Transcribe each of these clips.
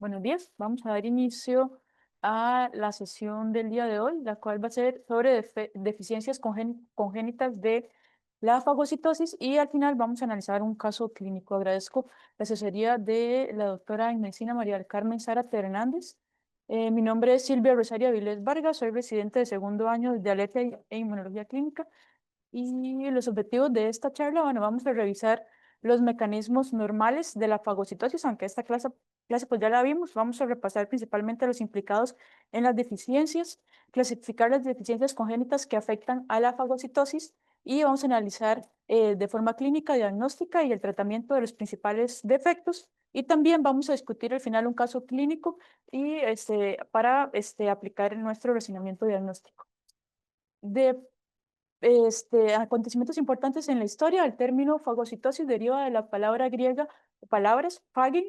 Buenos días, vamos a dar inicio a la sesión del día de hoy, la cual va a ser sobre deficiencias congénitas de la fagocitosis y al final vamos a analizar un caso clínico. Agradezco la asesoría de la doctora en medicina María del Carmen Zárate Hernández. Mi nombre es Silvia Rosario Avilés Vargas, soy residente de segundo año de alergia e inmunología clínica y los objetivos de esta charla, bueno, vamos a revisar los mecanismos normales de la fagocitosis, aunque esta clase pues ya la vimos. Vamos a repasar principalmente los implicados en las deficiencias, clasificar las deficiencias congénitas que afectan a la fagocitosis y vamos a analizar de forma clínica, diagnóstica y el tratamiento de los principales defectos. Y también vamos a discutir al final un caso clínico y para aplicar en nuestro razonamiento diagnóstico. De acontecimientos importantes en la historia. El término fagocitosis deriva de la palabra griega, palabras phagin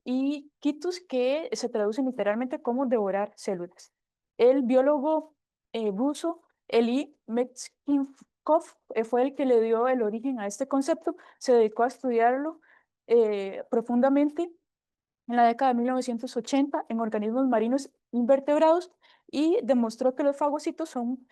y kitos, que se traducen literalmente como devorar células. El biólogo ruso Eli Metchnikoff fue el que le dio el origen a este concepto. Se dedicó a estudiarlo profundamente en la década de 1980 en organismos marinos invertebrados y demostró que los fagocitos son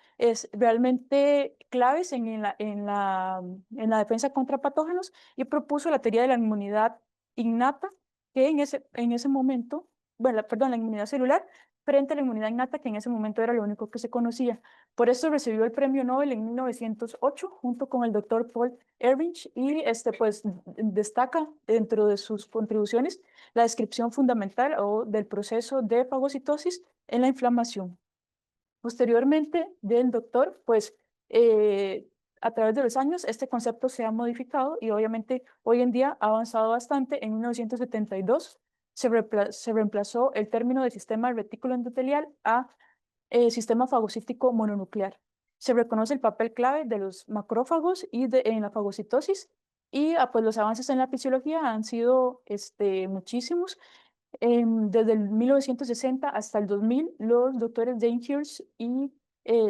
realmente claves en la defensa contra patógenos y propuso la teoría de la inmunidad innata, que en ese momento, bueno, perdón, la inmunidad celular frente a la inmunidad innata, que en ese momento era lo único que se conocía. Por eso recibió el premio Nobel en 1908 junto con el doctor Paul Ehrlich y pues destaca dentro de sus contribuciones la descripción fundamental o del proceso de fagocitosis en la inflamación. Posteriormente del doctor, pues a través de los años este concepto se ha modificado y obviamente hoy en día ha avanzado bastante. En 1972 se reemplazó el término de sistema retículo endotelial a sistema fagocítico mononuclear. Se reconoce el papel clave de los macrófagos en la fagocitosis y pues los avances en la fisiología han sido muchísimos. Desde el 1960 hasta el 2000, los doctores Jane Hirsch y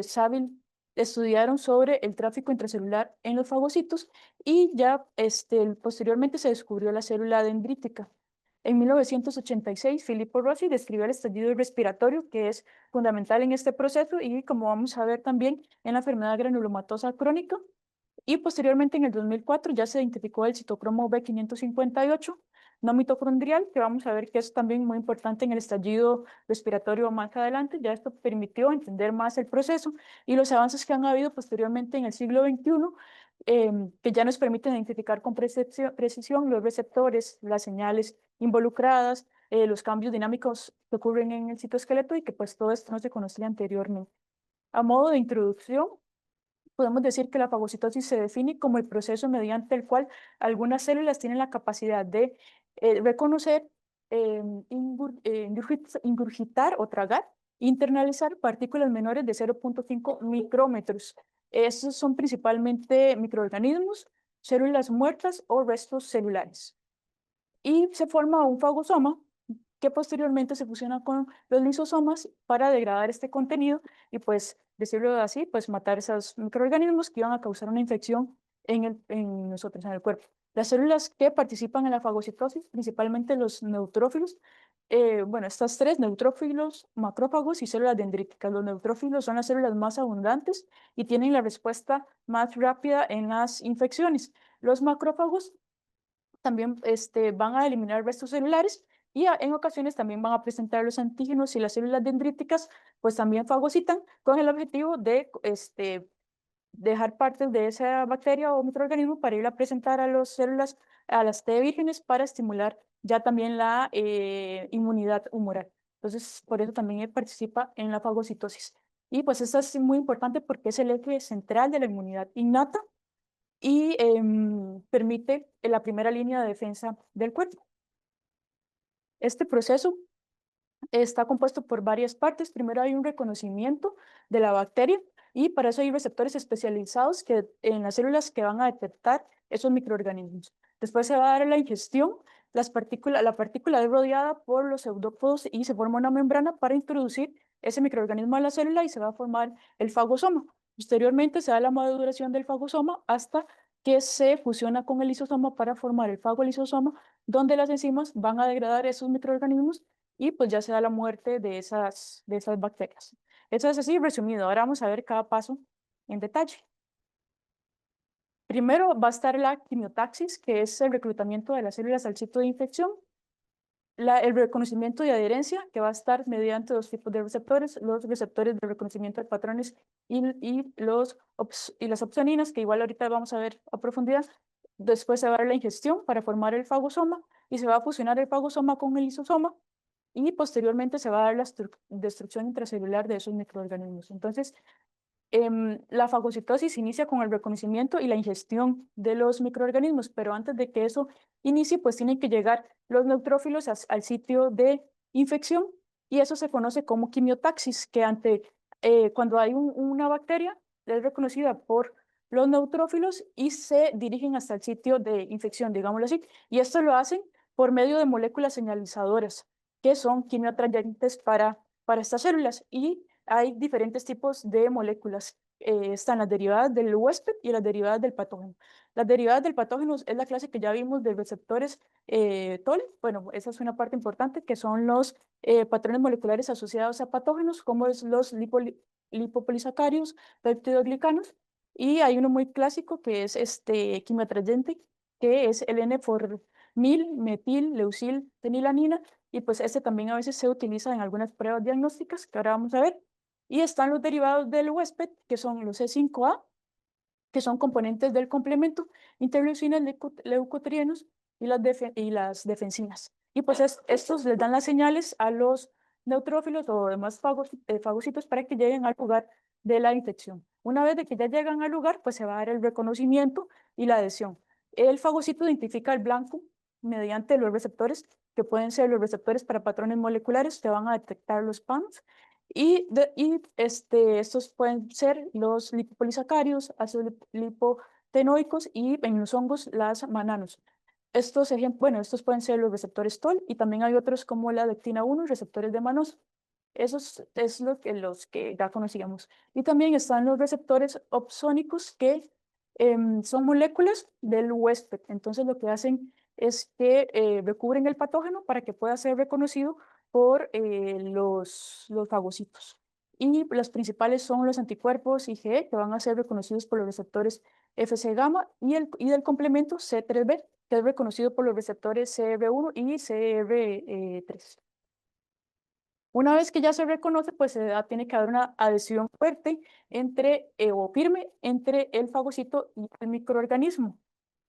Saville estudiaron sobre el tráfico intracelular en los fagocitos y ya posteriormente se descubrió la célula dendrítica. En 1986, Filippo Rossi describió el estallido respiratorio, que es fundamental en este proceso y como vamos a ver también en la enfermedad granulomatosa crónica. Y posteriormente, en el 2004, ya se identificó el citocromo B558 no mitocondrial, que vamos a ver que es también muy importante en el estallido respiratorio más adelante. Ya esto permitió entender más el proceso y los avances que han habido posteriormente en el siglo XXI, que ya nos permiten identificar con precisión los receptores, las señales involucradas, los cambios dinámicos que ocurren en el citoesqueleto y que pues todo esto no se conocía anteriormente. A modo de introducción, podemos decir que la fagocitosis se define como el proceso mediante el cual algunas células tienen la capacidad de reconocer, ingurgitar o tragar, internalizar partículas menores de 0,5 micrómetros. Estos son principalmente microorganismos, células muertas o restos celulares. Y se forma un fagosoma que posteriormente se fusiona con los lisosomas para degradar este contenido y pues, decirlo así, pues matar esos microorganismos que iban a causar una infección en nosotros, en el cuerpo. Las células que participan en la fagocitosis, principalmente los neutrófilos, bueno, estas tres, neutrófilos, macrófagos y células dendríticas. Los neutrófilos son las células más abundantes y tienen la respuesta más rápida en las infecciones. Los macrófagos también van a eliminar restos celulares y en ocasiones también van a presentar los antígenos y las células dendríticas, pues también fagocitan con el objetivo de dejar partes de esa bacteria o microorganismo para ir a presentar a las células, a las T vírgenes para estimular ya también la inmunidad humoral. Entonces, por eso también participa en la fagocitosis. Y pues esto es muy importante porque es el eje central de la inmunidad innata y permite la primera línea de defensa del cuerpo. Este proceso está compuesto por varias partes. Primero hay un reconocimiento de la bacteria y para eso hay receptores especializados en las células que van a detectar esos microorganismos. Después se va a dar la ingestión. La partícula es rodeada por los pseudópodos y se forma una membrana para introducir ese microorganismo a la célula y se va a formar el fagosoma. Posteriormente se da la maduración del fagosoma hasta que se fusiona con el lisosoma para formar el fagolisosoma, donde las enzimas van a degradar esos microorganismos y pues ya se da la muerte de esas bacterias. Eso es así resumido. Ahora vamos a ver cada paso en detalle. Primero va a estar la quimiotaxis, que es el reclutamiento de las células al sitio de infección. El reconocimiento de adherencia, que va a estar mediante dos tipos de receptores, los receptores de reconocimiento de patrones y las opsoninas, que igual ahorita vamos a ver a profundidad. Después se va a dar la ingestión para formar el fagosoma y se va a fusionar el fagosoma con el lisosoma y posteriormente se va a dar la destrucción intracelular de esos microorganismos. Entonces, la fagocitosis inicia con el reconocimiento y la ingestión de los microorganismos, pero antes de que eso inicie, pues tienen que llegar los neutrófilos al sitio de infección y eso se conoce como quimiotaxis, que cuando hay una bacteria es reconocida por los neutrófilos y se dirigen hasta el sitio de infección, digámoslo así, y esto lo hacen por medio de moléculas señalizadoras, que son quimioatrayentes para estas células y hay diferentes tipos de moléculas. Están las derivadas del huésped y las derivadas del patógeno. Las derivadas del patógeno es la clase que ya vimos de receptores TOL. Bueno, esa es una parte importante, que son los patrones moleculares asociados a patógenos, como es los lipopolisacáridos, peptidoglicanos. Y hay uno muy clásico que es este quimioatrayente, que es el N-formil, metil, leucil, fenilanina. Y pues este también a veces se utiliza en algunas pruebas diagnósticas que ahora vamos a ver. Y están los derivados del huésped, que son los C5A, que son componentes del complemento, interleucinas, leucotrienos y las defensinas. Y pues estos les dan las señales a los neutrófilos o demás fagocitos para que lleguen al lugar de la infección. Una vez de que ya llegan al lugar, pues se va a dar el reconocimiento y la adhesión. El fagocito identifica el blanco mediante los receptores, que pueden ser los receptores para patrones moleculares, que van a detectar los PAMs, estos pueden ser los lipopolisacáridos, ácidos lipotenoicos y en los hongos las mananos. Estos pueden ser los receptores TOL y también hay otros como la lectina 1 y receptores de manoso. Esos es los que ya conocíamos. Y también están los receptores opsónicos que son moléculas del huésped. Entonces lo que hacen es que recubren el patógeno para que pueda ser reconocido por los fagocitos. Y las principales son los anticuerpos IgE, que van a ser reconocidos por los receptores Fc gamma y del complemento C3b, que es reconocido por los receptores CR1 y CR3. Una vez que ya se reconoce, pues tiene que haber una adhesión fuerte o firme entre el fagocito y el microorganismo.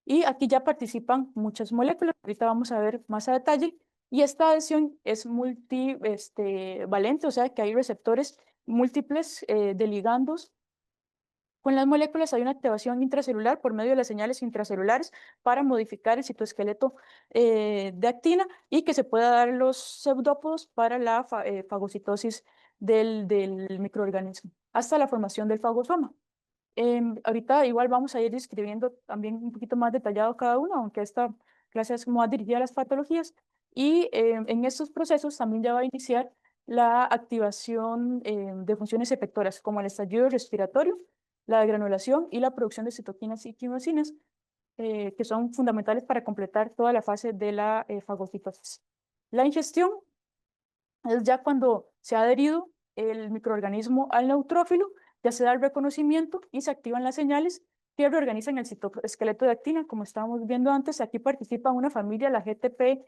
Y aquí ya participan muchas moléculas, ahorita vamos a ver más a detalle. Y esta adhesión es multivalente, o sea que hay receptores múltiples de ligandos. Con las moléculas hay una activación intracelular por medio de las señales intracelulares para modificar el citoesqueleto de actina y que se pueda dar los pseudópodos para la fagocitosis del microorganismo, hasta la formación del fagosoma. Ahorita igual vamos a ir describiendo también un poquito más detallado cada uno, aunque esta clase es más dirigida a las patologías. Y en estos procesos también ya va a iniciar la activación de funciones efectoras, como el estallido respiratorio, la granulación y la producción de citoquinas y quimosinas, que son fundamentales para completar toda la fase de la fagocitosis. La ingestión es ya cuando se ha adherido el microorganismo al neutrófilo, ya se da el reconocimiento y se activan las señales que reorganizan el citoesqueleto de actina. Como estábamos viendo antes, aquí participa una familia, la GTP,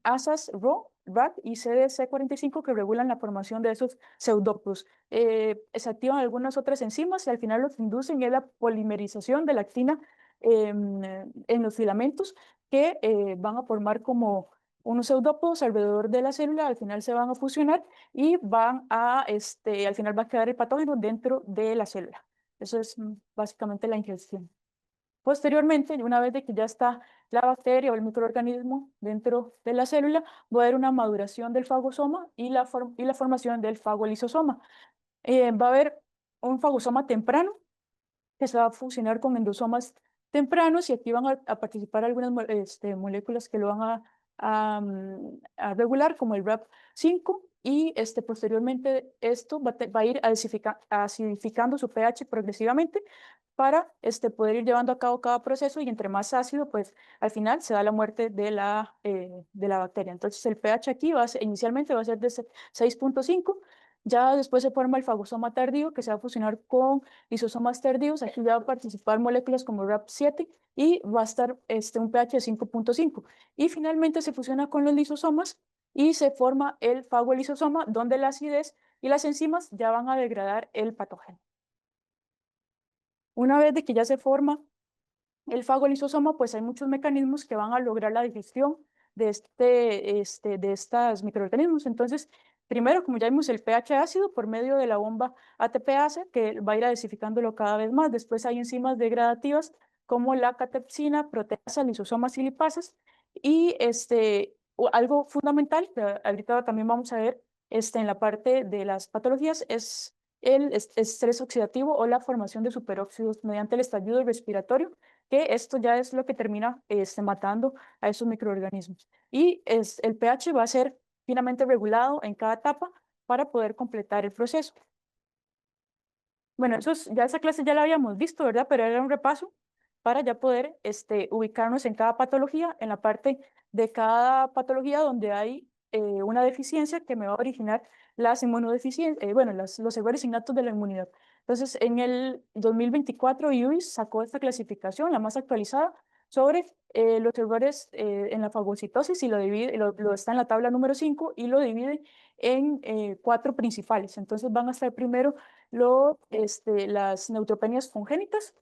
ASAS, RO, RAT y CDC45, que regulan la formación de esos pseudópodos. Se activan algunas otras enzimas y al final lo que inducen es la polimerización de la actina en los filamentos que van a formar como unos pseudópodos alrededor de la célula, al final se van a fusionar y al final va a quedar el patógeno dentro de la célula. Eso es básicamente la ingestión. Posteriormente, una vez de que ya está la bacteria o el microorganismo dentro de la célula, va a haber una maduración del fagosoma y la formación del fagolisosoma. Va a haber un fagosoma temprano que se va a fusionar con endosomas tempranos y aquí van a participar algunas moléculas que lo van a regular, como el RAP5, y posteriormente esto va a ir acidificando su pH progresivamente para poder ir llevando a cabo cada proceso y entre más ácido, pues al final se da la muerte de la bacteria. Entonces el pH aquí inicialmente va a ser de 6.5, ya después se forma el fagosoma tardío que se va a fusionar con lisosomas tardíos, aquí ya va a participar moléculas como RAP7 y va a estar un pH de 5.5. Y finalmente se fusiona con los lisosomas y se forma el fagolisosoma, donde la acidez y las enzimas ya van a degradar el patógeno. Una vez de que ya se forma el fagolisosoma, pues hay muchos mecanismos que van a lograr la digestión de estos microorganismos. Entonces, primero, como ya vimos, el pH ácido por medio de la bomba ATPase, que va a ir acidificándolo cada vez más. Después hay enzimas degradativas como la catepsina, proteasa, lisosomas y lipases. Y algo fundamental, que ahorita también vamos a ver en la parte de las patologías, es el estrés oxidativo o la formación de superóxidos mediante el estallido respiratorio, que esto ya es lo que termina matando a esos microorganismos. Y el pH va a ser finamente regulado en cada etapa para poder completar el proceso. Bueno, ya esa clase ya la habíamos visto, ¿verdad? Pero era un repaso para ya poder ubicarnos en cada patología, en la parte de cada patología donde hay una deficiencia que me va a originar las inmunodeficiencias, bueno, los errores innatos de la inmunidad. Entonces, en el 2024, UIS sacó esta clasificación, la más actualizada, sobre los errores en la fagocitosis y lo divide, está en la tabla número 5 y lo divide en 4 principales. Entonces, van a estar primero las neutropenias congénitas,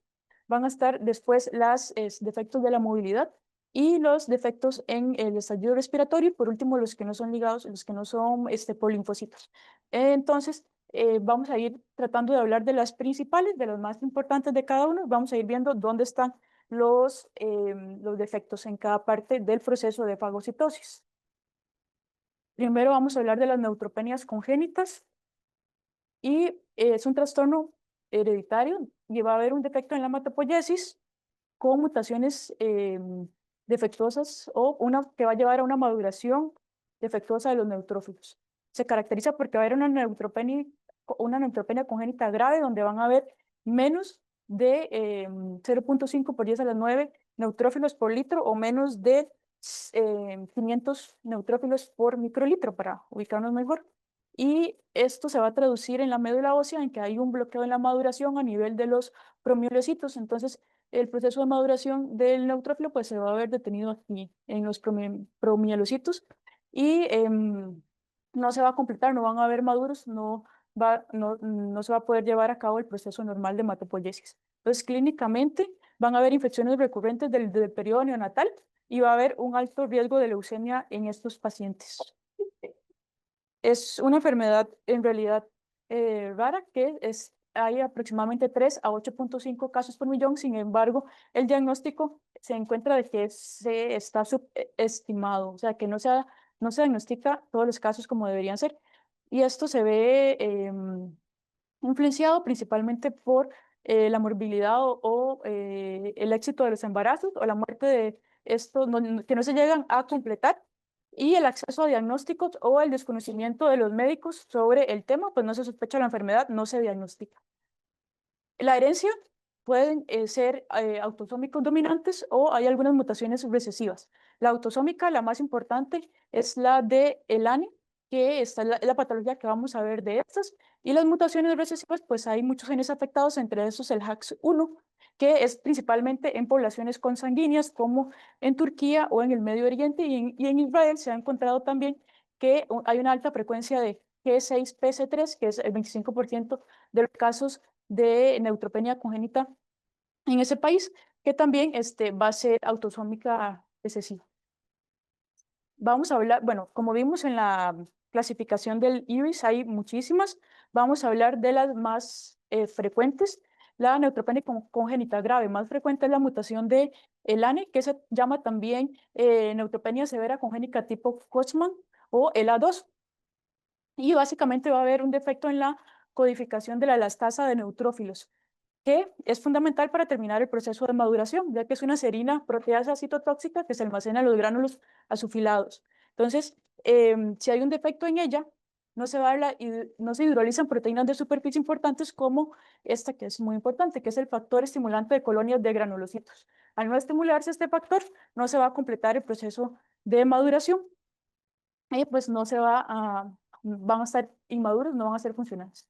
van a estar después los defectos de la movilidad y los defectos en el estallido respiratorio y por último los que no son ligados, los que no son por linfocitos. Entonces, vamos a ir tratando de hablar de las principales, de las más importantes de cada uno, vamos a ir viendo dónde están los defectos en cada parte del proceso de fagocitosis. Primero vamos a hablar de las neutropenias congénitas y es un trastorno hereditario y va a haber un defecto en la hematopoiesis con mutaciones defectuosas o una que va a llevar a una maduración defectuosa de los neutrófilos. Se caracteriza porque va a haber una neutropenia congénita grave donde van a haber menos de 0.5 por 10 a las 9 neutrófilos por litro o menos de 500 neutrófilos por microlitro para ubicarnos mejor. Y esto se va a traducir en la médula ósea en que hay un bloqueo en la maduración a nivel de los promielocitos. Entonces, el proceso de maduración del neutrófilo pues se va a ver detenido aquí en los promielocitos y no se va a completar, no van a haber maduros, no se va a poder llevar a cabo el proceso normal de hematopoiesis. Entonces, clínicamente van a haber infecciones recurrentes del periodo neonatal y va a haber un alto riesgo de leucemia en estos pacientes. Es una enfermedad en realidad rara que hay aproximadamente 3 a 8.5 casos por millón. Sin embargo, el diagnóstico se encuentra de que se está subestimado, o sea, que no se diagnostica todos los casos como deberían ser. Y esto se ve influenciado principalmente por la morbilidad o el éxito de los embarazos o la muerte de estos que no se llegan a completar y el acceso a diagnósticos o el desconocimiento de los médicos sobre el tema, pues no se sospecha la enfermedad, no se diagnostica. La herencia pueden ser autosómicos dominantes o hay algunas mutaciones recesivas. La autosómica, la más importante, es la de ELANE, que es la patología que vamos a ver de estas. Y las mutaciones recesivas, pues hay muchos genes afectados, entre esos el HAX1, que es principalmente en poblaciones consanguíneas, como en Turquía o en el Medio Oriente. Y en Israel se ha encontrado también que hay una alta frecuencia de G6PC3, que es el 25% de los casos de neutropenia congénita en ese país, que también va a ser autosómica recesiva. Vamos a hablar, bueno, como vimos en la clasificación del IRIS, hay muchísimas. Vamos a hablar de las más frecuentes. La neutropenia congénita grave más frecuente es la mutación de ELANE, que se llama también neutropenia severa congénita tipo Kochman o ELA2. Y básicamente va a haber un defecto en la codificación de la elastasa de neutrófilos, que es fundamental para terminar el proceso de maduración, ya que es una serina proteasa citotóxica que se almacena en los gránulos azufilados. Entonces, si hay un defecto en ella, no se hidrolizan proteínas de superficie importantes como esta que es muy importante, que es el factor estimulante de colonias de granulocitos. Al no estimularse este factor, no se va a completar el proceso de maduración y pues van a estar inmaduros, no van a ser funcionales.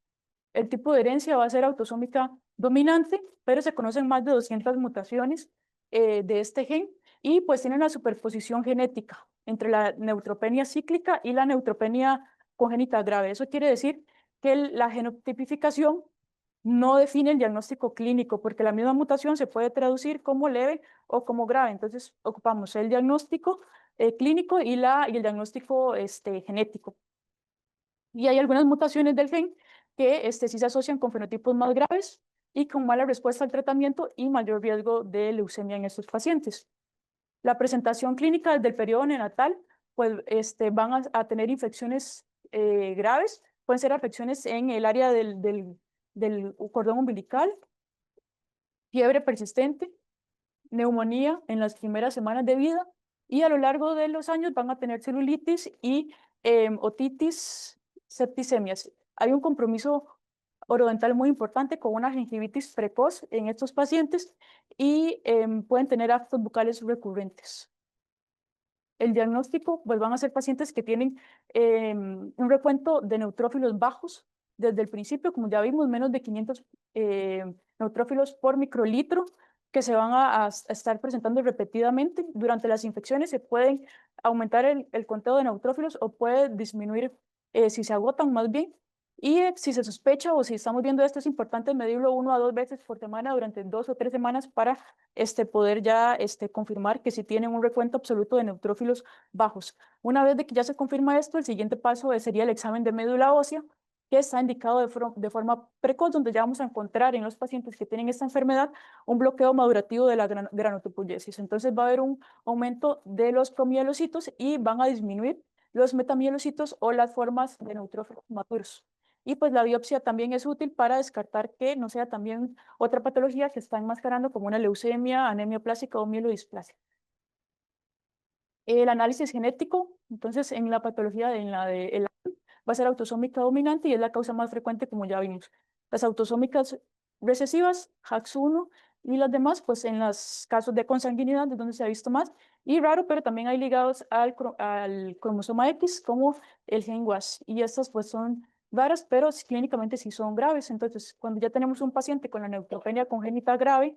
El tipo de herencia va a ser autosómica dominante, pero se conocen más de 200 mutaciones de este gen y pues tienen una superposición genética entre la neutropenia cíclica y la neutropenia congénita grave. Eso quiere decir que la genotipificación no define el diagnóstico clínico, porque la misma mutación se puede traducir como leve o como grave. Entonces, ocupamos el diagnóstico clínico y el diagnóstico genético. Y hay algunas mutaciones del gen que sí se asocian con fenotipos más graves y con mala respuesta al tratamiento y mayor riesgo de leucemia en estos pacientes. La presentación clínica desde el periodo neonatal, pues van a tener infecciones graves, pueden ser afecciones en el área del cordón umbilical, fiebre persistente, neumonía en las primeras semanas de vida y a lo largo de los años van a tener celulitis y otitis, septicemias. Hay un compromiso orodental muy importante con una gingivitis precoz en estos pacientes y pueden tener actos bucales recurrentes. El diagnóstico, pues van a ser pacientes que tienen un recuento de neutrófilos bajos desde el principio, como ya vimos, menos de 500 neutrófilos por microlitro, que se van a estar presentando repetidamente. Durante las infecciones se pueden aumentar el conteo de neutrófilos o puede disminuir si se agotan más bien. Y si se sospecha o si estamos viendo esto, es importante medirlo 1 a 2 veces por semana durante 2 o 3 semanas para poder ya confirmar que si tienen un recuento absoluto de neutrófilos bajos. Una vez de que ya se confirma esto, el siguiente paso sería el examen de médula ósea, que está indicado de forma precoz, donde ya vamos a encontrar en los pacientes que tienen esta enfermedad un bloqueo madurativo de la granatopoyesis. Entonces va a haber un aumento de los promielocitos y van a disminuir los metamielocitos o las formas de neutrófilos maduros. Y pues la biopsia también es útil para descartar que no sea también otra patología que está enmascarando como una leucemia, anemia plástica o mielodisplasia. El análisis genético, entonces en la patología, va a ser autosómica dominante y es la causa más frecuente, como ya vimos. Las autosómicas recesivas, HAX1, y las demás, pues en los casos de consanguinidad, es donde se ha visto más, y raro, pero también hay ligados al cromosoma X, como el gen WAS, y estas pues son raras, pero clínicamente sí son graves. Entonces, cuando ya tenemos un paciente con la neutropenia congénita grave,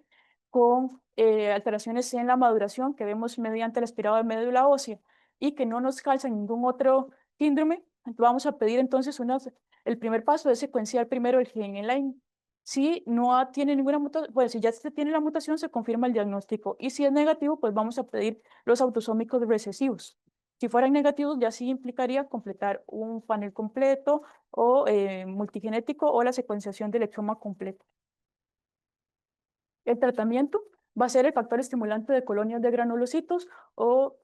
con alteraciones en la maduración que vemos mediante el aspirado de médula ósea y que no nos calza ningún otro síndrome, vamos a pedir entonces el primer paso es secuenciar primero el gen en line. Si no tiene ninguna mutación, pues si ya se tiene la mutación, se confirma el diagnóstico. Y si es negativo, pues vamos a pedir los autosómicos recesivos. Si fueran negativos, ya sí implicaría completar un panel completo o multigenético o la secuenciación del exoma completo. El tratamiento va a ser el factor estimulante de colonias de granulocitos o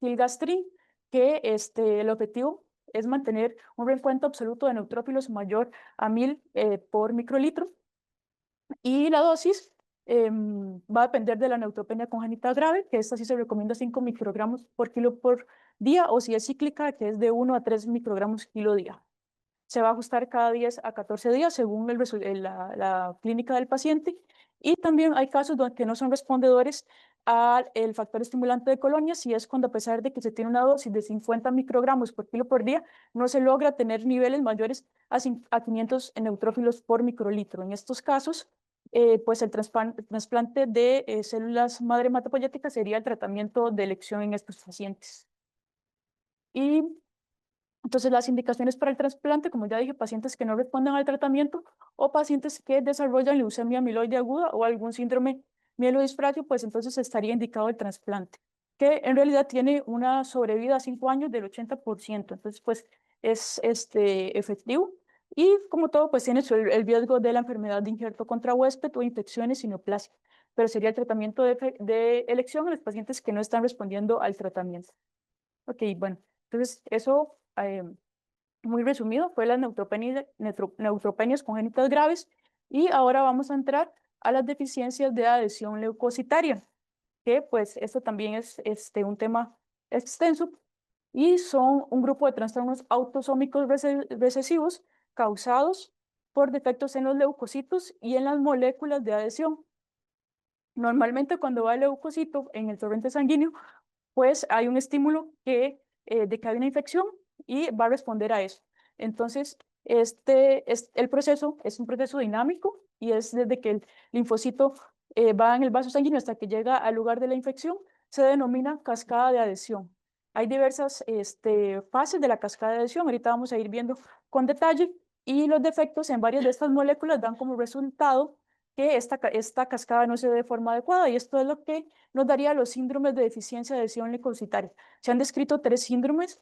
filgastrin, que el objetivo es mantener un recuento absoluto de neutrófilos mayor a 1000 por microlitro. Y la dosis va a depender de la neutropenia congénita grave, que esta sí se recomienda 5 microgramos por kilo por día, o si es cíclica, que es de 1 a 3 microgramos kilo día. Se va a ajustar cada 10 a 14 días según la clínica del paciente. Y también hay casos donde no son respondedores al factor estimulante de colonias, y es cuando a pesar de que se tiene una dosis de 50 microgramos por kilo por día, no se logra tener niveles mayores a 500 neutrófilos por microlitro. En estos casos, pues el trasplante de células madre hematopoyéticas sería el tratamiento de elección en estos pacientes. Y entonces, las indicaciones para el trasplante, como ya dije, pacientes que no responden al tratamiento o pacientes que desarrollan leucemia amiloide aguda o algún síndrome mielodisplasia, pues entonces estaría indicado el trasplante, que en realidad tiene una sobrevida a 5 años del 80%. Entonces, pues es efectivo. Y como todo, pues tiene el riesgo de la enfermedad de injerto contra huésped o infecciones y neoplasia, pero sería el tratamiento de elección en los pacientes que no están respondiendo al tratamiento. Ok, bueno, entonces eso muy resumido, fue las neutropenias congénitas graves. Y ahora vamos a entrar a las deficiencias de adhesión leucocitaria, que pues esto también es un tema extenso. y son un grupo de trastornos autosómicos recesivos causados por defectos en los leucocitos y en las moléculas de adhesión. Normalmente cuando va el leucocito en el torrente sanguíneo, pues hay un estímulo de que hay una infección y va a responder a eso. Entonces, el proceso es un proceso dinámico y es desde que el linfocito va en el vaso sanguíneo hasta que llega al lugar de la infección, se denomina cascada de adhesión. Hay diversas fases de la cascada de adhesión, ahorita vamos a ir viendo con detalle, y los defectos en varias de estas moléculas dan como resultado que esta cascada no se dé de forma adecuada, y esto es lo que nos daría los síndromes de deficiencia de adhesión leucocitaria. Se han descrito 3 síndromes,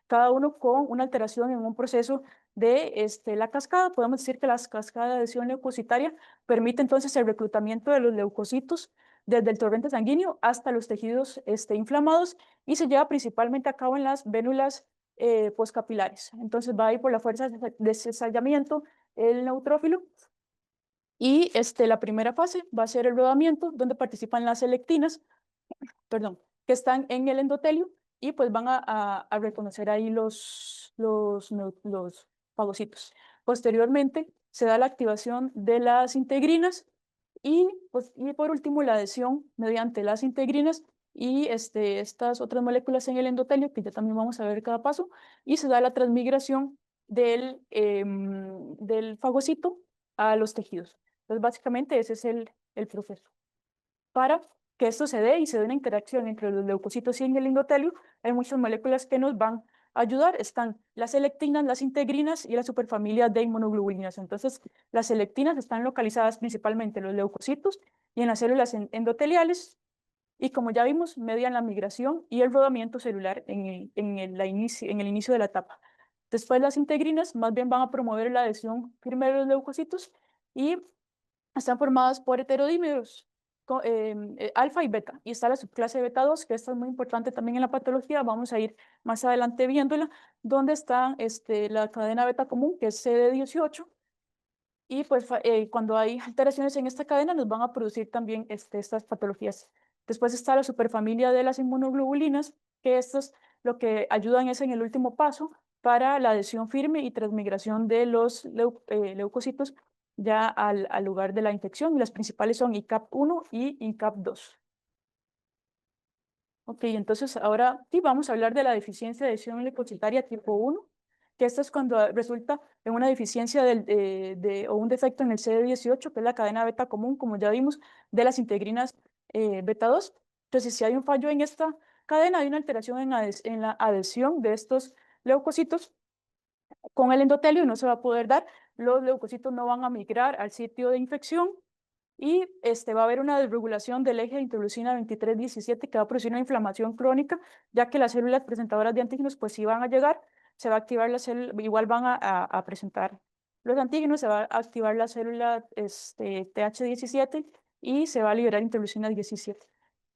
cada uno con una alteración en un proceso de la cascada. Podemos decir que la cascada de adhesión leucocitaria permite entonces el reclutamiento de los leucocitos desde el torrente sanguíneo hasta los tejidos inflamados, y se lleva principalmente a cabo en las vénulas postcapilares. Entonces va a ir por la fuerza de descellamiento el neutrófilo, y la primera fase va a ser el rodamiento, donde participan las lectinas, perdón, que están en el endotelio, y pues van a reconocer ahí los fagocitos. Posteriormente se da la activación de las integrinas y por último la adhesión mediante las integrinas y estas otras moléculas en el endotelio, que ya también vamos a ver cada paso, y se da la transmigración del fagocito a los tejidos. Entonces, básicamente ese es el proceso. Para que esto se dé y se dé una interacción entre los leucocitos y el endotelio, hay muchas moléculas que nos van a ayudar. Están las selectinas, las integrinas y la superfamilia de inmunoglobulinas. Entonces, las selectinas están localizadas principalmente en los leucocitos y en las células endoteliales, y como ya vimos, median la migración y el rodamiento celular en el inicio de la etapa. Después, las integrinas más bien van a promover la adhesión firme de los leucocitos y están formadas por heterodímeros alfa y beta, y está la subclase beta 2, que esta es muy importante también en la patología, vamos a ir más adelante viéndola, donde está la cadena beta común, que es CD18, y pues cuando hay alteraciones en esta cadena nos van a producir también estas patologías. Después está la superfamilia de las inmunoglobulinas, que estos lo que ayudan es en el último paso para la adhesión firme y transmigración de los leucocitos ya al lugar de la infección. Y las principales son ICAP1 y ICAP2. Ok, entonces ahora sí vamos a hablar de la deficiencia de adhesión leucocitaria tipo 1, que esto es cuando resulta en una deficiencia o un defecto en el CD18, que es la cadena beta común, como ya vimos, de las integrinas beta 2. Entonces, si hay un fallo en esta cadena, hay una alteración en la adhesión de estos leucocitos con el endotelio, y no se va a poder dar. Los leucocitos no van a migrar al sitio de infección, y va a haber una desregulación del eje de interleucina 23-17, que va a producir una inflamación crónica, ya que las células presentadoras de antígenos pues sí van a llegar, se va a activar la célula, igual van a presentar los antígenos, se va a activar la célula TH17 y se va a liberar interleucina 17.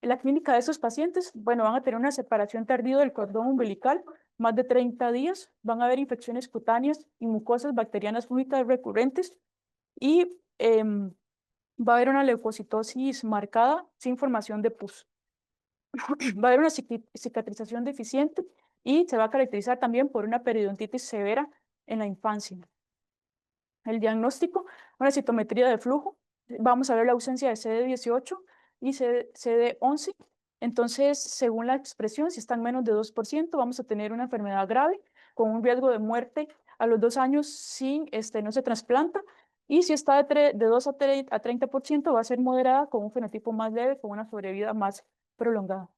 En la clínica de estos pacientes, bueno, van a tener una separación tardía del cordón umbilical, más de 30 días, van a haber infecciones cutáneas y mucosas bacterianas fúngicas recurrentes, y va a haber una leucocitosis marcada sin formación de pus. Va a haber una cicatrización deficiente y se va a caracterizar también por una periodontitis severa en la infancia. El diagnóstico, una citometría de flujo. Vamos a ver la ausencia de CD18 y CD11. Entonces, según la expresión, si están menos de 2%, vamos a tener una enfermedad grave con un riesgo de muerte a los 2 años si no se trasplanta. Y si está de 2 a 30%, va a ser moderada con un fenotipo más leve, con una sobrevida más prolongada.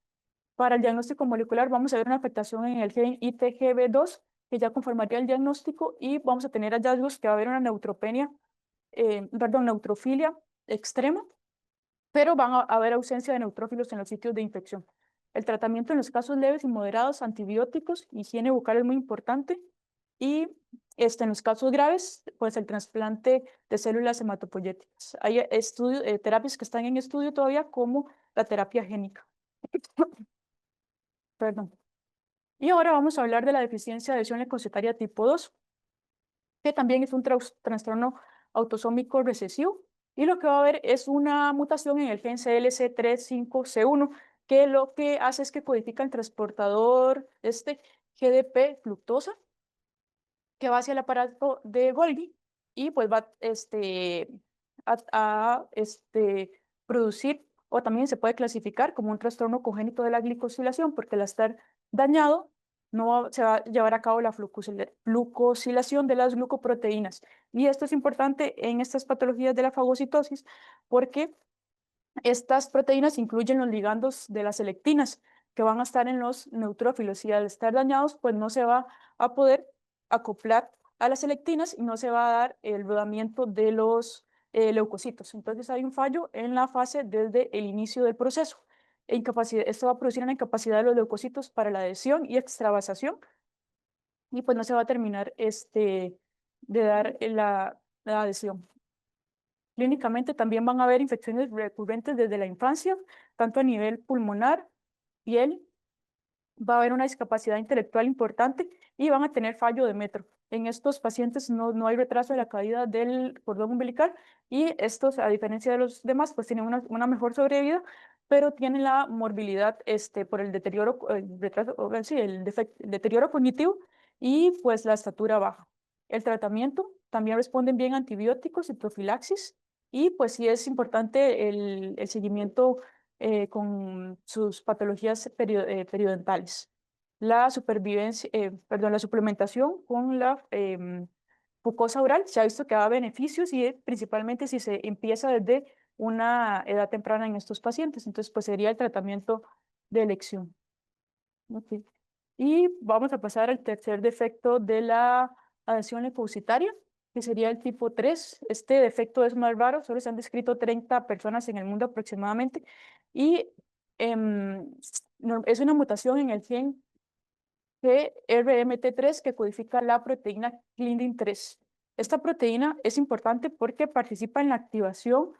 Para el diagnóstico molecular vamos a ver una afectación en el gen ITGB2, que ya conformaría el diagnóstico, y vamos a tener hallazgos que va a haber una neutrofilia extrema, pero van a haber ausencia de neutrófilos en los sitios de infección. El tratamiento en los casos leves y moderados, antibióticos, higiene bucal es muy importante, y en los casos graves, pues el trasplante de células hematopoyéticas. Hay terapias que están en estudio todavía, como la terapia génica. Perdón. Y ahora vamos a hablar de la deficiencia de adhesión leucocitaria tipo 2, que también es un trastorno autosómico recesivo, y lo que va a haber es una mutación en el gen CLC35C1, que lo que hace es que codifica el transportador GDP fructosa que va hacia el aparato de Golgi y pues va a producir o también se puede clasificar como un trastorno congénito de la glicosilación porque al estar dañado no se va a llevar a cabo la glucosilación de las glucoproteínas. Y esto es importante en estas patologías de la fagocitosis porque estas proteínas incluyen los ligandos de las lectinas que van a estar en los neutrófilos y al estar dañados, pues no se va a poder acoplar a las lectinas y no se va a dar el rodamiento de los leucocitos. Entonces hay un fallo en la fase desde el inicio del proceso. Esto va a producir una incapacidad de los leucocitos para la adhesión y extravasación y pues no se va a terminar de dar la adhesión. Clínicamente también van a haber infecciones recurrentes desde la infancia, tanto a nivel pulmonar, piel, va a haber una discapacidad intelectual importante y van a tener fallo de metro. En estos pacientes no hay retraso de la caída del cordón umbilical y estos, a diferencia de los demás, pues tienen una mejor sobrevida, pero tienen la morbilidad por el deterioro, sí, el deterioro cognitivo y pues la estatura baja. El tratamiento también responden bien a antibióticos y profilaxis y pues sí es importante el seguimiento con sus patologías periodontales. La la suplementación con la mucosa oral se ha visto que da beneficios y principalmente si se empieza desde una edad temprana en estos pacientes. Entonces, pues sería el tratamiento de elección. Ok. Y vamos a pasar al tercer defecto de la adhesión leucocitaria, que sería el tipo 3. Este defecto es más raro, solo se han descrito 30 personas en el mundo aproximadamente, y em, es una mutación en el gen GRMT3 que codifica la proteína Clindin 3. Esta proteína es importante porque participa en la activación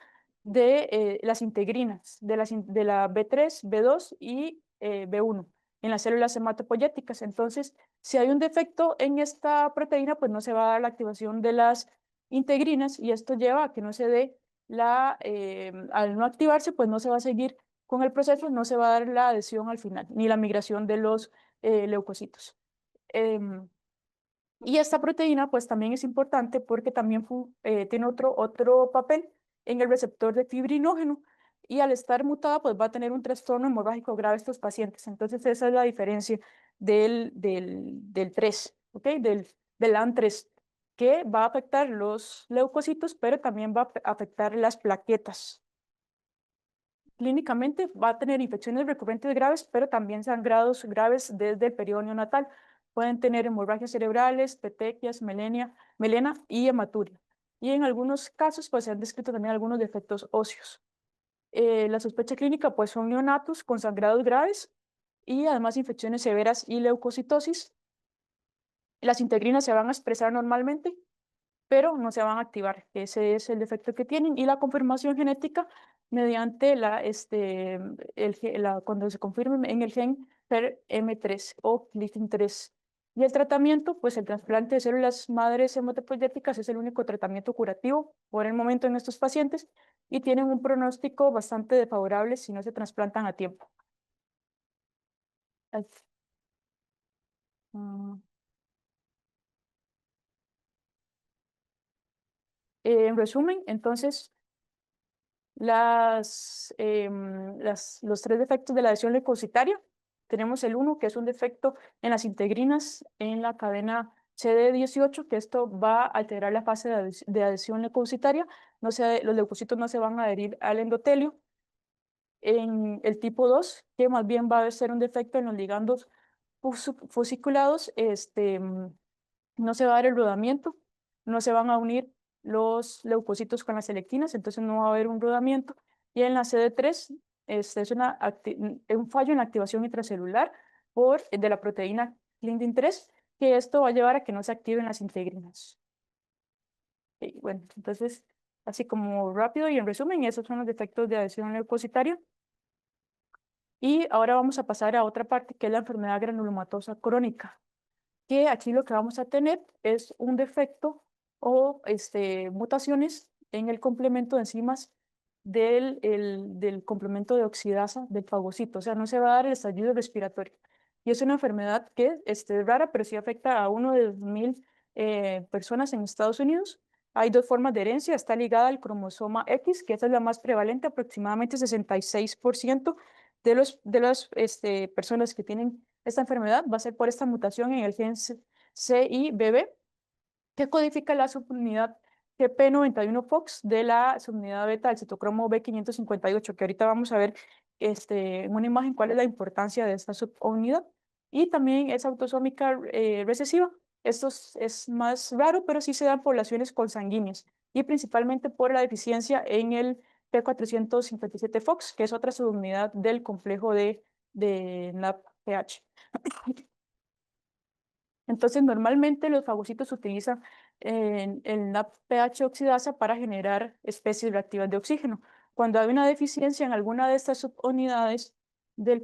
de las integrinas, de la B3, B2 y B1 en las células hematopoyéticas. Entonces, si hay un defecto en esta proteína, pues no se va a dar la activación de las integrinas y esto lleva a que no se dé al no activarse, pues no se va a seguir con el proceso, no se va a dar la adhesión al final, ni la migración de los leucocitos. Em, y esta proteína pues también es importante porque también tiene otro papel en el receptor de fibrinógeno y al estar mutada pues va a tener un trastorno hemorrágico grave estos pacientes. Entonces esa es la diferencia del 3, ¿ok? Del AN3, que va a afectar los leucocitos, pero también va a afectar las plaquetas. Clínicamente va a tener infecciones recurrentes graves, pero también sangrados graves desde el periodo neonatal. Pueden tener hemorragias cerebrales, petequias, melena y hematuria. Y en algunos casos, pues se han descrito también algunos defectos óseos. La sospecha clínica, pues son neonatos con sangrados graves y además infecciones severas y leucocitosis. Las integrinas se van a expresar normalmente pero no se van a activar. Ese es el defecto que tienen. Y la confirmación genética mediante cuando se confirme en el gen PER-M3 o CLIFIN3. Y el tratamiento, pues el trasplante de células madres hematopoyéticas es el único tratamiento curativo por el momento en estos pacientes y tienen un pronóstico bastante desfavorable si no se trasplantan a tiempo. Ay, mm, en resumen, entonces, los tres defectos de la adhesión leucocitaria. Tenemos el uno, que es un defecto en las integrinas en la cadena CD18, que esto va a alterar la fase de adhesión leucocitaria. Los leucocitos no se van a adherir al endotelio. En el tipo 2, que más bien va a ser un defecto en los ligandos fusiculados, no se va a dar el rodamiento, no se van a unir los leucocitos con las selectinas, entonces no va a haber un rodamiento. Y en la CD3 es un fallo en la activación intracelular de la proteína Clindin 3, que esto va a llevar a que no se activen las integrinas. Y bueno, entonces, así como rápido y en resumen, esos son los defectos de adhesión leucocitaria. Y ahora vamos a pasar a otra parte que es la enfermedad granulomatosa crónica, que aquí lo que vamos a tener es un defecto o mutaciones en el complemento de enzimas del complemento de oxidasa del fagocito, o sea, no se va a dar el estallido respiratorio. Y es una enfermedad que es rara, pero sí afecta a 1 de 1000 personas en Estados Unidos. Hay dos formas de herencia, está ligada al cromosoma X, que esa es la más prevalente, aproximadamente 66% de las personas que tienen esta enfermedad va a ser por esta mutación en el gen CIBB, que codifica la subunidad GP91-FOX de la subunidad beta del citocromo B558, que ahorita vamos a ver en una imagen cuál es la importancia de esta subunidad. Y también es autosómica recesiva. Esto es más raro, pero sí se dan poblaciones consanguíneas y principalmente por la deficiencia en el P457-FOX, que es otra subunidad del complejo de NADPH. Entonces, normalmente los fagocitos utilizan el NADPH oxidasa para generar especies reactivas de oxígeno. Cuando hay una deficiencia en alguna de estas subunidades del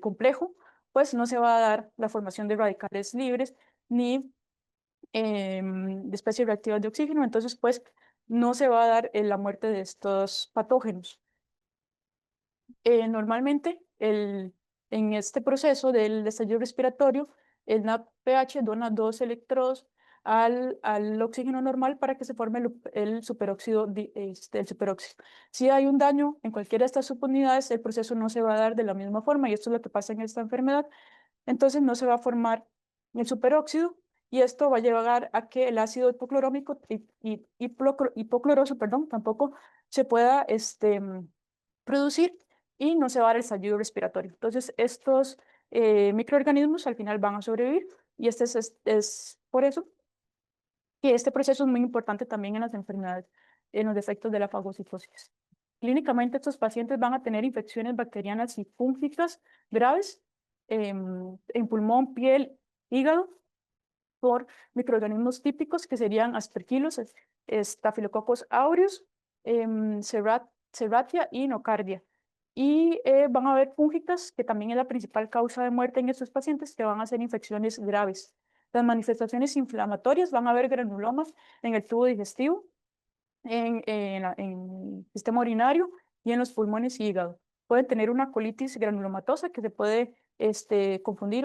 complejo, pues no se va a dar la formación de radicales libres ni de especies reactivas de oxígeno, entonces pues no se va a dar la muerte de estos patógenos. Normalmente, en este proceso del estallido respiratorio, el NADPH dona 2 electrodos al oxígeno normal para que se forme el superóxido, el superóxido. Si hay un daño en cualquiera de estas subunidades, el proceso no se va a dar de la misma forma, y esto es lo que pasa en esta enfermedad. Entonces no se va a formar el superóxido, y esto va a llevar a que el ácido hipoclorómico hipocloroso, perdón, tampoco se pueda producir, y no se va a dar el estallido respiratorio. Entonces, estos microorganismos al final van a sobrevivir, y es por eso que este proceso es muy importante también en las enfermedades, en los defectos de la fagocitosis. Clínicamente, estos pacientes van a tener infecciones bacterianas y fúngicas graves en pulmón, piel, hígado, por microorganismos típicos que serían Aspergillus, Staphylococcus aureus, Serratia y Nocardia. Y van a haber fúngicas, que también es la principal causa de muerte en estos pacientes, que van a ser infecciones graves. Las manifestaciones inflamatorias van a haber granulomas en el tubo digestivo, en el sistema urinario y en los pulmones y hígado. Pueden tener una colitis granulomatosa que se puede confundir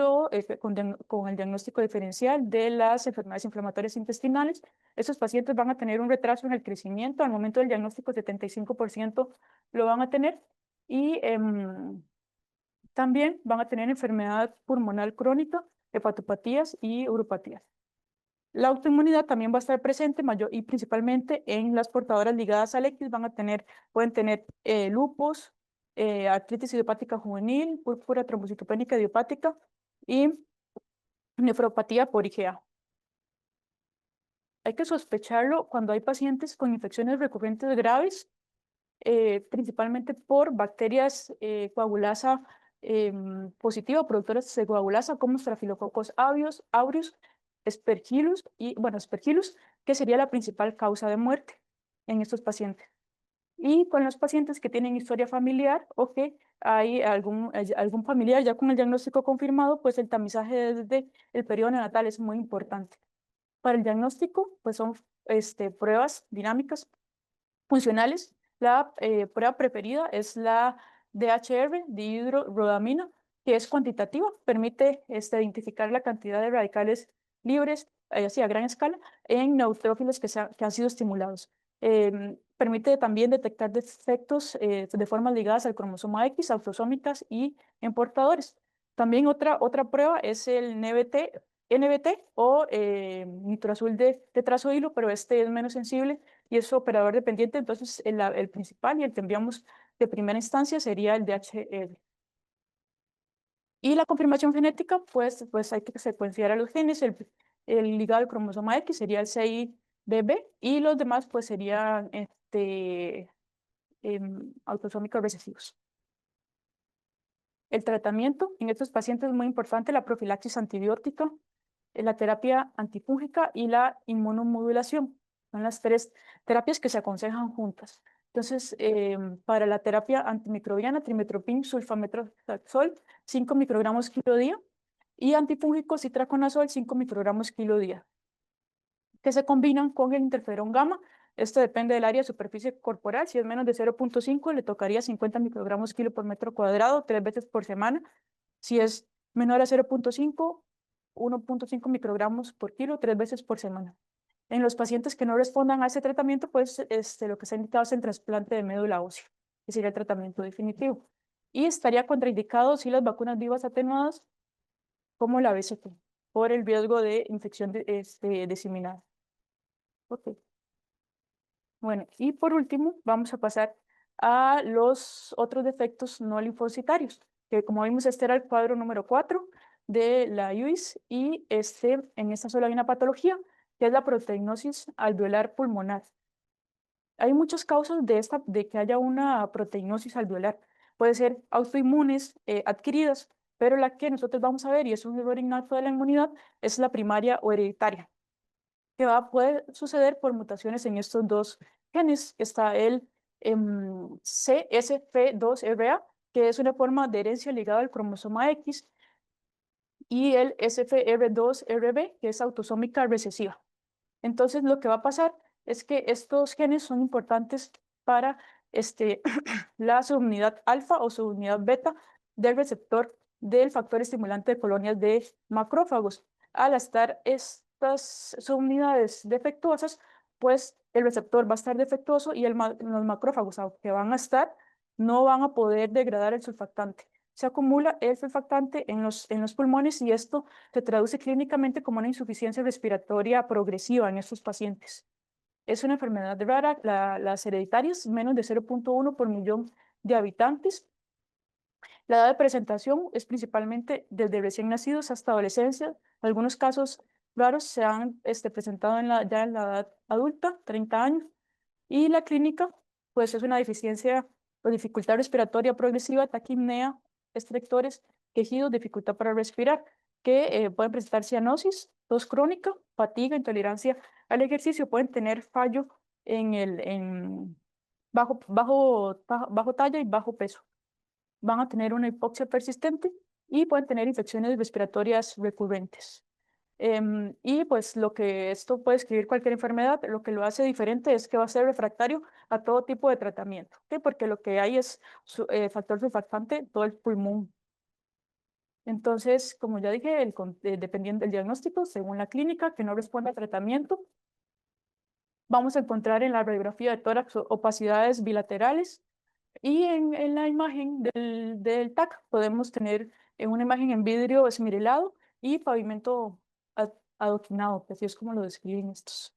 con el diagnóstico diferencial de las enfermedades inflamatorias intestinales. Estos pacientes van a tener un retraso en el crecimiento. Al momento del diagnóstico, 75% lo van a tener. Y también van a tener enfermedad pulmonar crónica, hepatopatías y uropatías. La autoinmunidad también va a estar presente mayor y principalmente en las portadoras ligadas al X. Pueden tener lupus, artritis idiopática juvenil, púrpura trombocitopénica idiopática y nefropatía por IgA. Hay que sospecharlo cuando hay pacientes con infecciones recurrentes graves, principalmente por bacterias coagulasa positiva, productoras de coagulasa, como Staphylococcus aureus, Aspergillus, que sería la principal causa de muerte en estos pacientes. Y con los pacientes que tienen historia familiar o que hay algún familiar ya con el diagnóstico confirmado, pues el tamizaje desde el periodo neonatal es muy importante. Para el diagnóstico, pues son pruebas dinámicas funcionales. La prueba preferida es la DHR, dihidrorhodamina, que es cuantitativa, permite identificar la cantidad de radicales libres, así a gran escala, en neutrófilos que han sido estimulados. Permite también detectar defectos de formas ligadas al cromosoma X, autosómicas y en portadores. También otra prueba es el NBT o nitroazul de tetrazoilo, pero este es menos sensible y es operador dependiente, entonces el principal y el que enviamos de primera instancia sería el DHL. Y la confirmación genética, pues hay que secuenciar a los genes. El ligado al cromosoma X sería el CIBB, y los demás pues serían autosómicos recesivos. El tratamiento en estos pacientes es muy importante: la profilaxis antibiótica, la terapia antifúngica y la inmunomodulación. Son las 3 terapias que se aconsejan juntas. Entonces, para la terapia antimicrobiana, trimestoprim, sulfamethoxazol, 5 microgramos kilo día, y antifúngico, citraconazol, 5 microgramos kilo día, que se combinan con el interferón gamma Esto depende del área de superficie corporal. Si es menos de 0,5, le tocaría 50 microgramos kilo por metro cuadrado, 3 veces por semana. Si es menor a 0,5, 1,5 microgramos por kilo, 3 veces por semana. En los pacientes que no respondan a ese tratamiento, pues lo que se ha indicado es el trasplante de médula ósea, que sería el tratamiento definitivo. Y estaría contraindicado si las vacunas vivas atenuadas, como la BCG, por el riesgo de infección diseminada. Ok. Bueno, y por último, vamos a pasar a los otros defectos no linfocitarios, que como vimos, este era el cuadro número 4 de la UIS, y en esta solo hay una patología, que es la proteinosis alveolar pulmonar. Hay muchas causas de que haya una proteinosis alveolar. Puede ser autoinmunes adquiridas, pero la que nosotros vamos a ver, y es un error innato de la inmunidad, es la primaria o hereditaria, que puede suceder por mutaciones en estos dos genes. Está el CSF2RA, que es una forma de herencia ligada al cromosoma X, y el SFR2RB, que es autosómica recesiva. Entonces, lo que va a pasar es que estos genes son importantes para la subunidad alfa o subunidad beta del receptor del factor estimulante de colonias de macrófagos. Al estar estas subunidades defectuosas, pues el receptor va a estar defectuoso y los macrófagos, aunque van a estar, no van a poder degradar el surfactante. Se acumula el surfactante en los pulmones, y esto se traduce clínicamente como una insuficiencia respiratoria progresiva en estos pacientes. Es una enfermedad rara, las hereditarias, menos de 0,1 por millón de habitantes. La edad de presentación es principalmente desde recién nacidos hasta adolescencia. Algunos casos raros se han presentado ya en la edad adulta, 30 años. Y la clínica, pues es una deficiencia o dificultad respiratoria progresiva, taquipnea, estrictores, quejidos, dificultad para respirar, que pueden presentar cianosis, tos crónica, fatiga, intolerancia al ejercicio, pueden tener fallo en bajo talla y bajo peso. Van a tener una hipoxia persistente y pueden tener infecciones respiratorias recurrentes. Y pues lo que esto puede escribir cualquier enfermedad, lo que lo hace diferente es que va a ser refractario a todo tipo de tratamiento, ¿ok? Porque lo que hay es factor surfactante, todo el pulmón. Entonces, como ya dije, dependiendo del diagnóstico, según la clínica, que no responde al tratamiento, vamos a encontrar en la radiografía de tórax opacidades bilaterales, y en la imagen del TAC podemos tener una imagen en vidrio esmerilado y pavimento adoquinado, que así es como lo describen estos.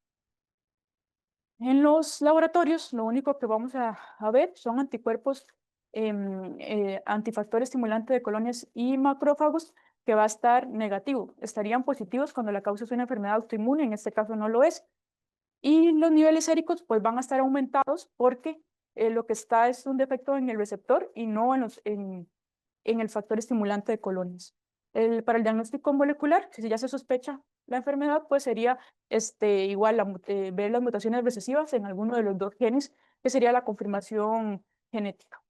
En los laboratorios, lo único que vamos a ver son anticuerpos antifactor estimulante de colonias y macrófagos, que va a estar negativo. Estarían positivos cuando la causa es una enfermedad autoinmune, en este caso no lo es. Y los niveles séricos pues van a estar aumentados porque lo que está es un defecto en el receptor y no en el factor estimulante de colonias. Para el diagnóstico molecular, si ya se sospecha la enfermedad, pues sería igual ver las mutaciones recesivas en alguno de los dos genes, que sería la confirmación genética.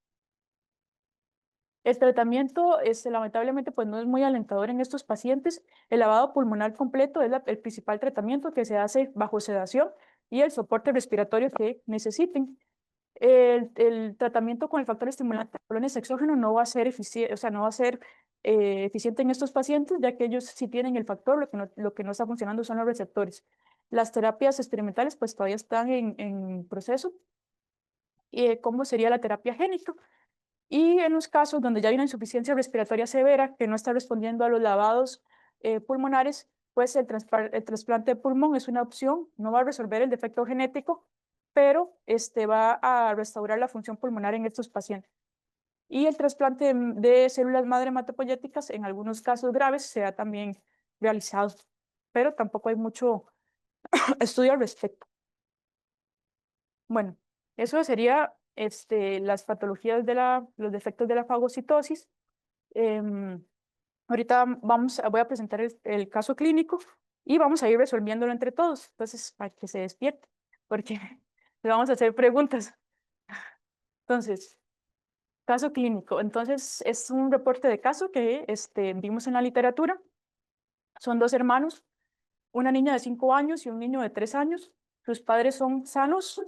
El tratamiento, lamentablemente, pues no es muy alentador en estos pacientes. El lavado pulmonar completo es el principal tratamiento, que se hace bajo sedación, y el soporte respiratorio que necesiten. El tratamiento con el factor estimulante de colonias exógeno no va a ser eficiente, o sea, no va a ser eficiente en estos pacientes, ya que ellos sí tienen el factor, lo que no está funcionando son los receptores. Las terapias experimentales pues todavía están en proceso. ¿Cómo sería la terapia génica? Y en los casos donde ya hay una insuficiencia respiratoria severa que no está respondiendo a los lavados pulmonares, pues el trasplante de pulmón es una opción. No va a resolver el defecto genético, pero va a restaurar la función pulmonar en estos pacientes. Y el trasplante de células madre hematopoyéticas, en algunos casos graves, se ha también realizado, pero tampoco hay mucho estudio al respecto. Bueno, eso sería las patologías los defectos de la fagocitosis. Em, Ahorita voy a presentar el caso clínico y vamos a ir resolviéndolo entre todos. Entonces, para que se despierte, porque le vamos a hacer preguntas. Entonces, caso clínico. Entonces, es un reporte de caso que vimos en la literatura. Son dos hermanos, una niña de 5 años y un niño de 3 años. sus padres son sanos,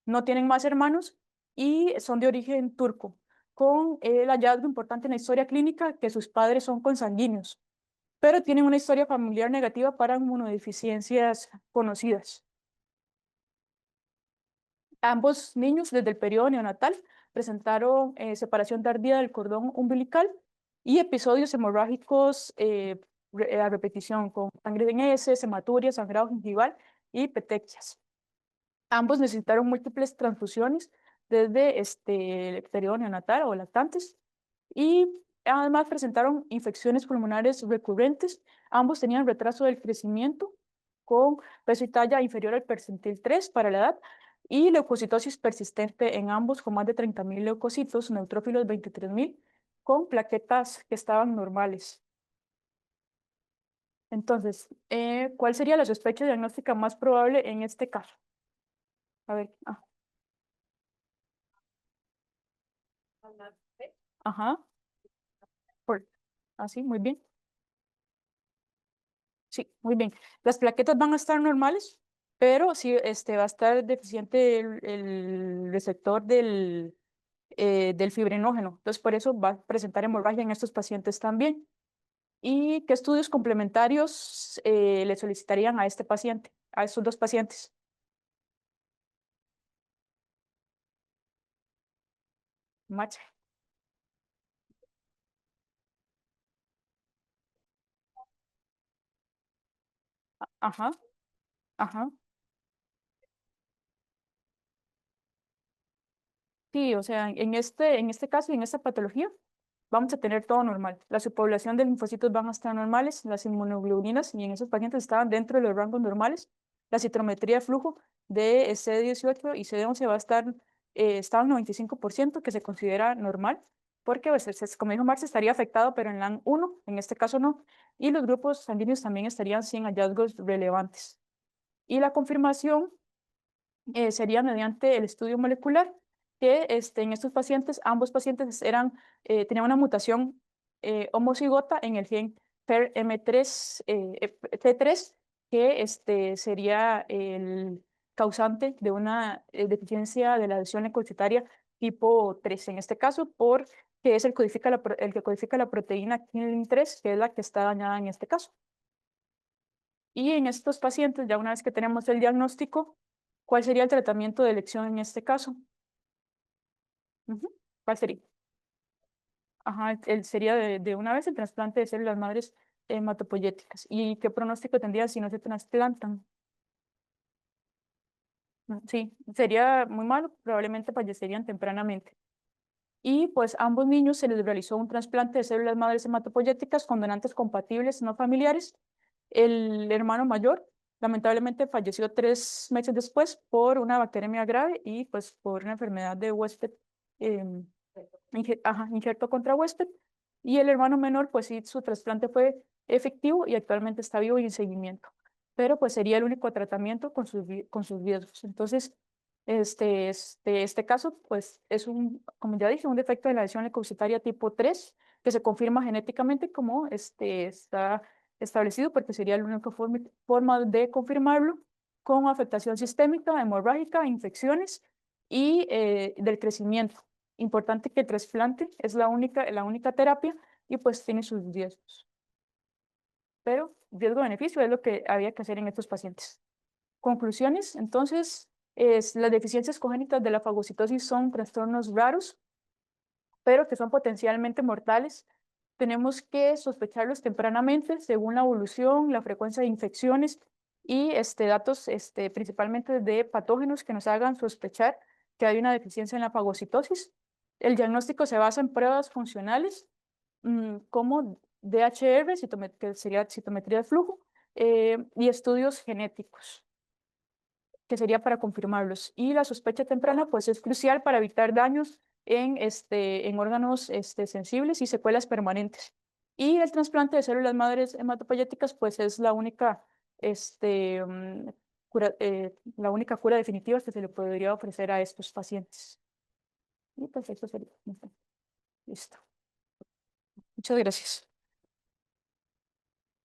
no tienen más hermanos y son de origen turco, con el hallazgo importante en la historia clínica que sus padres son consanguíneos, pero tienen una historia familiar negativa para inmunodeficiencias conocidas. Ambos niños desde el periodo neonatal presentaron separación tardía del cordón umbilical y episodios hemorrágicos a repetición con sangre en heces, hematuria, sangrado gingival y petequias. Ambos necesitaron múltiples transfusiones desde el periodo neonatal o lactantes y además presentaron infecciones pulmonares recurrentes. Ambos tenían retraso del crecimiento con peso y talla inferior al percentil 3 para la edad y leucocitosis persistente en ambos con más de 30.000 leucocitos, neutrófilos 23.000, con plaquetas que estaban normales. Entonces, ¿cuál sería la sospecha diagnóstica más probable en este caso? A ver, ajá, por, así, muy bien. Sí, muy bien. Las plaquetas van a estar normales, pero sí va a estar deficiente el receptor del fibrinógeno. Entonces, por eso va a presentar hemorragia en estos pacientes también. ¿Y qué estudios complementarios le solicitarían a este paciente, a estos dos pacientes? Match. Ajá, ajá. Sí, o sea, en este caso y en esta patología, vamos a tener todo normal. La subpoblación de linfocitos van a estar normales, las inmunoglobulinas y en esos pacientes estaban dentro de los rangos normales. La citrometría de flujo de CD18 y CD11 va a estar, está en 95%, que se considera normal, porque pues, como dijo Marx, estaría afectado, pero en LAN 1, en este caso no. Y los grupos sanguíneos también estarían sin hallazgos relevantes. Y la confirmación sería mediante el estudio molecular, que en estos pacientes, ambos pacientes tenían una mutación homocigota en el gen PERM3, T3, que sería el causante de una deficiencia de la adhesión leucocitaria tipo 3, en este caso, porque es el que codifica la proteína Kinlin 3, que es la que está dañada en este caso. Y en estos pacientes, ya una vez que tenemos el diagnóstico, ¿cuál sería el tratamiento de elección en este caso? Ujú. ¿Cuál sería? Ajá, sería de una vez el trasplante de células madres hematopoyéticas. ¿Y qué pronóstico tendría si no se trasplantan? Sí, sería muy malo, probablemente fallecerían tempranamente. Y pues a ambos niños se les realizó un trasplante de células madres hematopoyéticas con donantes compatibles no familiares. El hermano mayor lamentablemente falleció 3 meses después por una bacteremia grave y pues por una enfermedad de huésped, em, injerto contra huésped. Y el hermano menor, pues sí, su trasplante fue efectivo y actualmente está vivo y en seguimiento. Pero pues sería el único tratamiento con sus riesgos. Entonces, este caso, pues es como ya dije, un defecto de la lesión leucocitaria tipo 3 que se confirma genéticamente como está establecido, porque sería la única forma de confirmarlo, con afectación sistémica, hemorrágica, infecciones y del crecimiento. Importante que el trasplante es la única terapia y pues tiene sus riesgos. Pero riesgo-beneficio es lo que había que hacer en estos pacientes. Conclusiones, entonces, las deficiencias congénitas de la fagocitosis son trastornos raros, pero que son potencialmente mortales. Tenemos que sospecharlos tempranamente según la evolución, la frecuencia de infecciones y datos principalmente de patógenos que nos hagan sospechar que hay una deficiencia en la fagocitosis. El diagnóstico se basa en pruebas funcionales como DHR, que sería citometría de flujo, y estudios genéticos, que sería para confirmarlos. Y la sospecha temprana, pues, es crucial para evitar daños en órganos sensibles y secuelas permanentes. Y el trasplante de células madres hematopoyéticas, pues, es la única cura definitiva que se le podría ofrecer a estos pacientes. Y perfecto, sería. Listo. Muchas gracias.